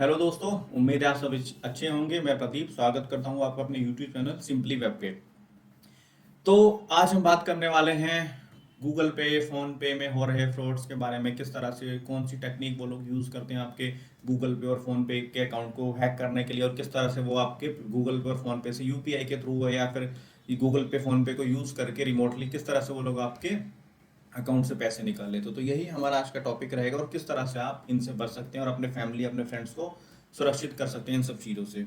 Hello दोस्तों, उम्मीद है आप सभी अच्छे होंगे। मैं प्रदीप स्वागत करता हूं आपका अपने यूट्यूब चैनल सिंपली वेब पे। तो आज हम बात करने वाले हैं गूगल पे, फोन पे में हो रहे फ्रॉड्स के बारे में। किस तरह से कौन सी टेक्निक वो लोग यूज़ करते हैं आपके गूगल पे और फोन पे के अकाउंट को हैक करने के लिए, और किस तरह से वो आपके गूगल पे और फोन पे से यूपीआई के थ्रू या फिर गूगल पे फोन पे को यूज़ करके रिमोटली किस तरह से वो लोग आपके अकाउंट से पैसे निकाल लेते हो। तो यही हमारा आज का टॉपिक रहेगा, और किस तरह से आप इनसे बच सकते हैं और अपने फैमिली, अपने फ्रेंड्स को सुरक्षित कर सकते हैं इन सब चीज़ों से।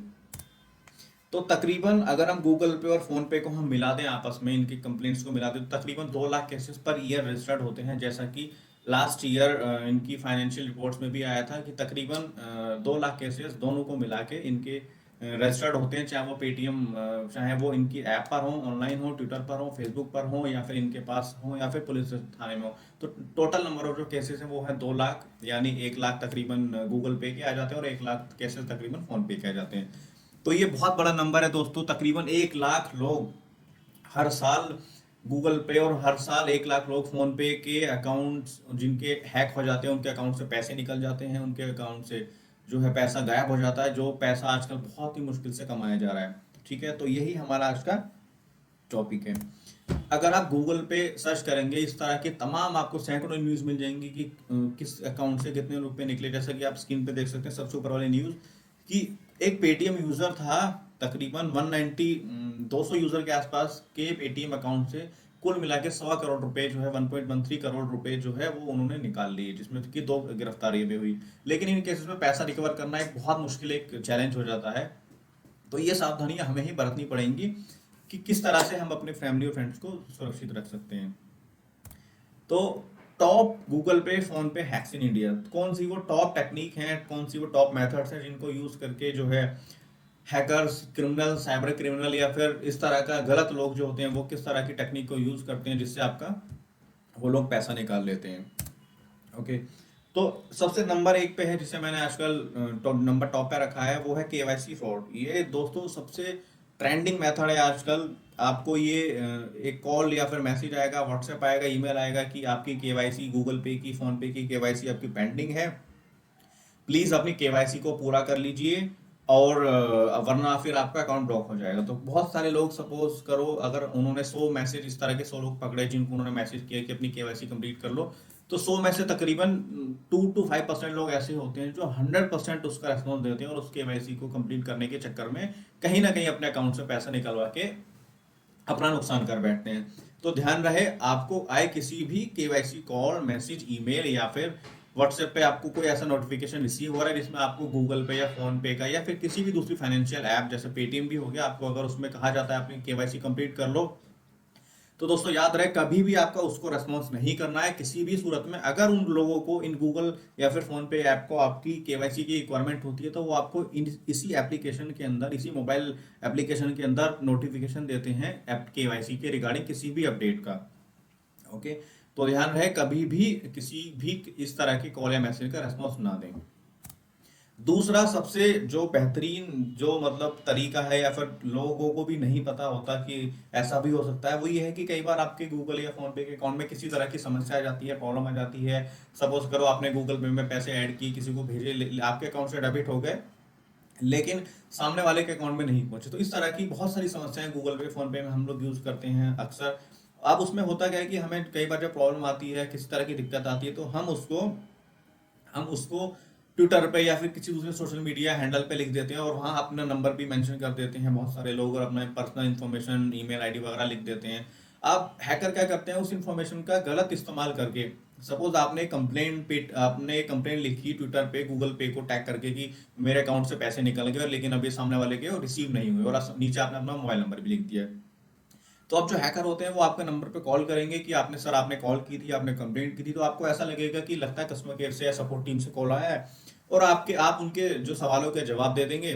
तो तकरीबन अगर हम गूगल पे और फोन पे को हम मिला दें, आपस में इनकी कंप्लेंट्स को मिला दें, तो तकरीबन 2 lakh cases per year registered होते हैं। जैसा कि लास्ट ईयर इनकी फाइनेंशियल रिपोर्ट्स में भी आया था कि तकरीबन 2 लाख केसेस दोनों को मिला के इनके रजिस्टर्ड होते हैं। चाहे वो पेटीएम, चाहे वो इनकी ऐप पर हो, ऑनलाइन हो, ट्विटर पर हो, फेसबुक पर हो, या फिर इनके पास हो, या फिर पुलिस थाने में हो। तो टोटल नंबर ऑफ जो केसेस है वो है 2 लाख, यानी 1 लाख तकरीबन गूगल पे के आ जाते हैं और 1 लाख केसेस तकरीबन फोन पे के आ जाते हैं। तो ये बहुत बड़ा नंबर है दोस्तों। तकरीबन 1 लाख लोग हर साल गूगल पे, और हर साल 1 लाख लोग फोन पे के अकाउंट्स जिनके हैक हो जाते हैं, उनके अकाउंट से पैसे निकल जाते हैं, उनके अकाउंट से जो है पैसा गायब हो जाता है, जो पैसा आजकल बहुत ही मुश्किल से कमाया जा रहा है। ठीक है, तो यही हमारा आज का टॉपिक है। अगर आप गूगल पे सर्च करेंगे, इस तरह के तमाम आपको सैकड़ों न्यूज मिल जाएंगी कि किस अकाउंट से कितने रुपए निकले। जैसा कि आप स्क्रीन पे देख सकते हैं सबसे ऊपर वाली न्यूज, कि एक पेटीएम यूजर था, तकरीबन 190 200 यूजर के आसपास के पेटीएम अकाउंट से कुल मिला के 1.25 करोड़ रुपए जो है, 1.13 करोड़ रुपए जो है वो उन्होंने निकाल लिए, जिसमें कि 2 गिरफ्तारियां भी हुई। लेकिन इन केसेस में पैसा रिकवर करना एक बहुत मुश्किल एक चैलेंज हो जाता है। तो ये सावधानियां हमें ही बरतनी पड़ेंगी कि किस तरह से हम अपने फैमिली और फ्रेंड्स को सुरक्षित रख सकते हैं। तो टॉप गूगल पे, फोन पे हैक्स इन इंडिया, कौन सी वो टॉप टेक्निक है, कौन सी वो टॉप मेथड्स हैं जिनको यूज करके जो है हैकर्स, क्रिमिनल, साइबर क्रिमिनल या फिर इस तरह का गलत लोग जो होते हैं वो किस तरह की टेक्निक को यूज करते हैं जिससे आपका वो लोग पैसा निकाल लेते हैं। ओके, तो सबसे नंबर 1 पे है, जिसे मैंने आजकल नंबर टॉप पे रखा है, वो है केवाईसी फ्रॉड। ये दोस्तों सबसे ट्रेंडिंग मेथड है आजकल। आपको ये एक कॉल या फिर मैसेज आएगा, व्हाट्सएप आएगा, ईमेल आएगा कि आपकी केवाईसी, गूगल पे की, फोन पे की केवाईसी आपकी पेंडिंग है, प्लीज अपनी केवाईसी को पूरा कर लीजिए, और वरना फिर आपका अकाउंट ब्लॉक हो जाएगा। तो बहुत सारे लोग, सपोज करो अगर उन्होंने 100 मैसेज, इस तरह के 100 लोग पकड़े जिनको उन्होंने मैसेज किया कि अपनी केवाईसी कंप्लीट कर लो, तो 100 में से तकरीबन 2 to 5% लोग ऐसे होते हैं जो 100% उसका रेस्पॉन्स देते हैं, और उस केवाईसी को कंप्लीट करने के चक्कर में कहीं ना कहीं अपने अकाउंट से पैसा निकलवा के अपना नुकसान कर बैठते हैं। तो ध्यान रहे, आपको आए किसी भी केवाईसी कॉल, मैसेज, ईमेल या फिर व्हाट्सएप पे आपको कोई ऐसा नोटिफिकेशन रिसीव हो रहा है जिसमें आपको गूगल पे या फोन पे का या फिर किसी भी दूसरी फाइनेंशियल ऐप जैसे पेटीएम भी हो गया, आपको अगर उसमें कहा जाता है अपनी केवाईसी कंप्लीट कर लो, तो दोस्तों याद रहे, कभी भी आपका उसको रेस्पॉन्स नहीं करना है किसी भी सूरत में। अगर उन लोगों को, इन गूगल या फिर फोन पे ऐप को आपकी केवाईसी की रिक्वायरमेंट होती है, तो वो आपको इसी एप्लीकेशन के अंदर, इसी मोबाइल एप्लीकेशन के अंदर नोटिफिकेशन देते हैं ऐप केवाईसी के रिगार्डिंग किसी भी अपडेट का। ओके, तो ध्यान रहे, कभी भी किसी भी इस तरह की कॉल या मैसेज का रेस्पॉन्स ना दें। दूसरा सबसे जो बेहतरीन जो मतलब तरीका है, या फिर लोगों को भी नहीं पता होता कि ऐसा भी हो सकता है, वो ये है कि कई बार आपके गूगल या फोन पे के अकाउंट में किसी तरह की समस्या आ जाती है, प्रॉब्लम आ जाती है। सपोज करो आपने गूगल पे में पैसे ऐड किए, किसी को भेजे, आपके अकाउंट से डेबिट हो गए, लेकिन सामने वाले के अकाउंट में नहीं पहुंचे। तो इस तरह की बहुत सारी समस्याएं गूगल पे, फोन पे में हम लोग यूज करते हैं अक्सर। अब उसमें होता क्या है कि हमें कई बार जब प्रॉब्लम आती है, किसी तरह की दिक्कत आती है, तो हम उसको ट्विटर पे या फिर किसी दूसरे सोशल मीडिया हैंडल पे लिख देते हैं, और वहाँ अपना नंबर भी मेंशन कर देते हैं बहुत सारे लोग, और अपना पर्सनल इन्फॉर्मेशन, ईमेल आईडी वगैरह लिख देते हैं। अब हैकर क्या करते हैं, उस इन्फॉर्मेशन का गलत इस्तेमाल करके, सपोज आपने कंप्लेंट लिखी ट्विटर पे, गूगल पे को टैग करके कि मेरे अकाउंट से पैसे निकल गए, लेकिन अभी सामने वाले के रिसीव नहीं हुए, और नीचे आपने अपना मोबाइल नंबर भी लिख दिया है। तो अब जो हैकर होते हैं वो आपके नंबर पे कॉल करेंगे कि आपने कॉल की थी, आपने कंप्लेंट की थी, तो आपको ऐसा लगेगा कि लगता है कस्टमर केयर से या सपोर्ट टीम से कॉल आया है, और आप उनके जो सवालों के जवाब दे देंगे,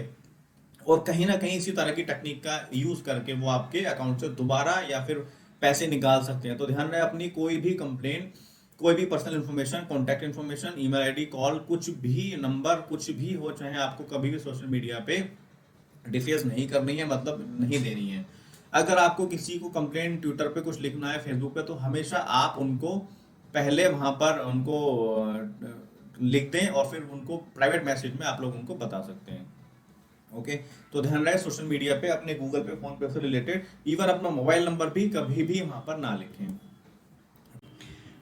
और कहीं ना कहीं इसी तरह की टेक्निक का यूज करके वो आपके अकाउंट से दोबारा या फिर पैसे निकाल सकते हैं। तो ध्यान रहे, अपनी कोई भी कंप्लेन, कोई भी personal information, contact information, email ID, call, कुछ भी नंबर, कुछ भी हो, चाहे आपको कभी भी सोशल मीडिया पे डिफेस नहीं करनी है, मतलब नहीं देनी है। अगर आपको किसी को कंप्लेंट ट्विटर पे कुछ लिखना है, फेसबुक पे, तो हमेशा आप उनको पहले वहां पर उनको लिख दें और फिर उनको प्राइवेट मैसेज में आप लोग उनको बता सकते हैं। ओके, तो ध्यान रहे सोशल मीडिया पे अपने गूगल पे फोन पे से रिलेटेड इवन अपना मोबाइल नंबर भी कभी भी वहां पर ना लिखें।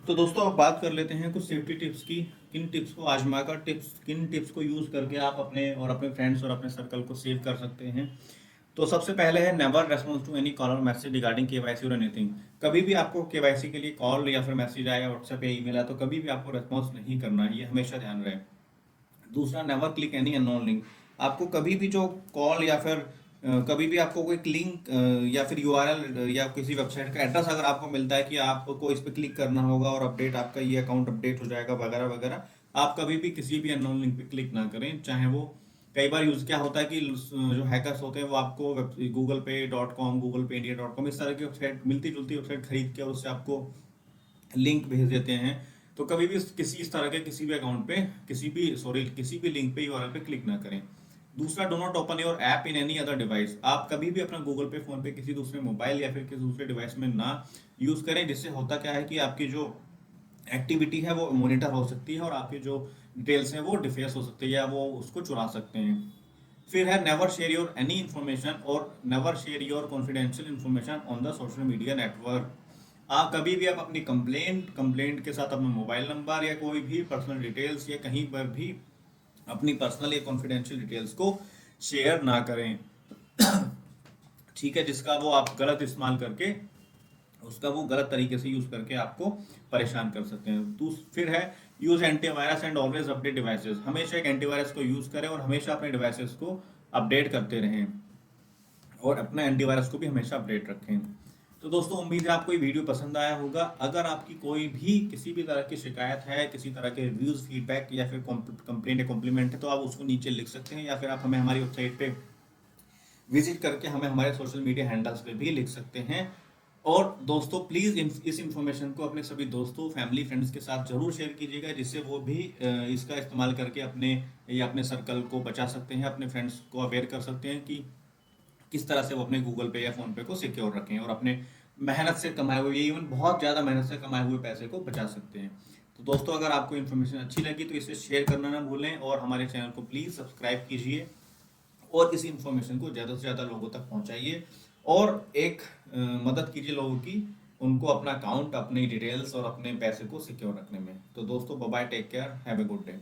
तो दोस्तों अब बात कर लेते हैं कुछ सेफ्टी टिप्स की। किन टिप्स को आजमा कर किन टिप्स को यूज करके आप अपने और अपने फ्रेंड्स और अपने सर्कल को सेव कर सकते हैं। तो सबसे पहले है never response to any call और मैसेज रिगार्डिंग केवाईसी और एनीथिंग। कभी भी आपको केवाईसी के लिए कॉल या फिर मैसेज आया व्हाट्सएप या ईमेल आया तो कभी भी आपको रेस्पॉन्स नहीं करना है, ये हमेशा ध्यान रहे। दूसरा, never click any unknown link. आपको कभी भी जो कॉल या फिर कभी भी आपको कोई लिंक या फिर यूआरएल या किसी वेबसाइट का एड्रेस अगर आपको मिलता है कि आपको इस पर क्लिक करना होगा और अपडेट आपका ये अकाउंट अपडेट हो जाएगा वगैरह वगैरह, आप कभी भी किसी भी अननोन लिंक पे क्लिक ना करें। चाहे वो कई बार यूज क्या होता है कि जो हैकर्स होते हैं वो आपको गूगल पे .com, गूगल पे इंडिया .com इस तरह की वेबसाइट मिलती जुलती वेबसाइट खरीद के उससे आपको लिंक भेज देते हैं। तो कभी भी किसी इस तरह के किसी भी अकाउंट पे किसी भी लिंक पे यूआरएल पे क्लिक ना करें। दूसरा, do not open your app in any other device. आप कभी भी अपना गूगल पे फोन पे किसी दूसरे मोबाइल या फिर किसी दूसरे डिवाइस में ना यूज करें। जिससे होता क्या है कि आपकी जो एक्टिविटी है वो मॉनिटर हो सकती है और आपकी जो डिटेल्स हैं वो डिफेस हो सकती है या वो उसको चुरा सकते हैं। फिर है never share your any information और never share your confidential information on the social media network. आप कभी भी आप अपनी कंप्लेंट के साथ अपना मोबाइल नंबर या कोई भी पर्सनल डिटेल्स या कहीं पर भी अपनी पर्सनल या कॉन्फिडेंशियल डिटेल्स को शेयर ना करें। ठीक है, जिसका वो आप गलत इस्तेमाल करके उसका वो गलत तरीके से यूज करके आपको परेशान कर सकते हैं। तो फिर है use antivirus and always update devices. हमेशा एक एंटीवायरस को यूज करें और हमेशा अपने डिवाइसेस को अपडेट करते रहें और अपना एंटीवायरस को भी हमेशा अपडेट रखें। तो दोस्तों उम्मीद है आपको ये वीडियो पसंद आया होगा। अगर आपकी कोई भी किसी भी तरह की शिकायत है, किसी तरह के रिव्यूज, फीडबैक या फिर कंप्लेंट या कॉम्प्लीमेंट है तो आप उसको नीचे लिख सकते हैं या फिर आप हमें हमारी वेबसाइट पे विजिट करके हमें हमारे सोशल मीडिया हैंडल्स पे भी लिख सकते हैं। और दोस्तों प्लीज़ इस इंफॉर्मेशन को अपने सभी दोस्तों, फैमिली, फ्रेंड्स के साथ जरूर शेयर कीजिएगा जिससे वो भी इसका इस्तेमाल करके अपने सर्कल को बचा सकते हैं, अपने फ्रेंड्स को अवेयर कर सकते हैं कि किस तरह से वो अपने गूगल पे या फोन पे को सिक्योर रखें और अपने मेहनत से कमाए हुए, इवन बहुत ज़्यादा मेहनत से कमाए हुए पैसे को बचा सकते हैं। तो दोस्तों अगर आपको इन्फॉर्मेशन अच्छी लगी तो इसे शेयर करना ना भूलें और हमारे चैनल को प्लीज़ सब्सक्राइब कीजिए और इस इंफॉर्मेशन को ज़्यादा से ज़्यादा लोगों तक पहुंचाइए और एक मदद कीजिए लोगों की, उनको अपना अकाउंट, अपनी डिटेल्स और अपने पैसे को सिक्योर रखने में। तो दोस्तों bye bye, take care, have a good day.